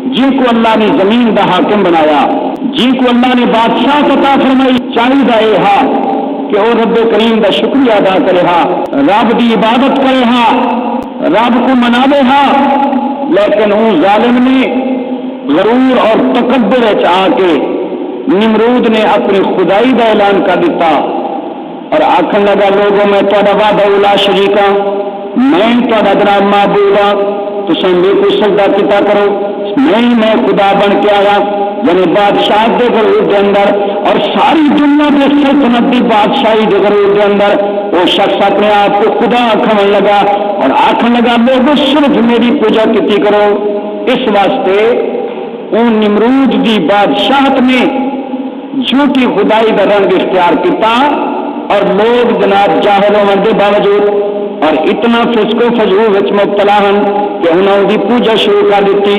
जिनको अल्लाह ने जमीन का हाकिम बनाया, जिनको अल्लाह ने बादशाह अता फरमाई, चाहिए यह हा कि वह रब करीम का शुक्रिया अदा करे हा, रब की इबादत करे हा, रब को मनावे हा। लेकिन वो जालिम ने गरूर और तकब्बुर आके निमरूद ने अपनी खुदाई का ऐलान कर दिता और आखन लगा, लोगों में तुहाडा वादा उला शरीका, मैं तुहाडा जनाब माबूद हाँ, तुसीं मेरे को सजदा किया करो, मैं खुदा बन के आया, यानी बादशाह के गरूर के अंदर और सारी दुनिया के सल्तनत की बादशाही के गरूर के अंदर वो शख्स अपने आप को खुदा आखन लगा और आखन लगा, लोगों सिर्फ मेरी पूजा की करो। इस वास्ते उन निमरूद की बादशाहत में झूठी खुदाई का रंग इख्तियार किया और लोग जनाब जाहिल होने के बावजूद और इतना फिस्को फजूल विच मुब्तला हैं कि उन्होंने पूजा शुरू कर दी।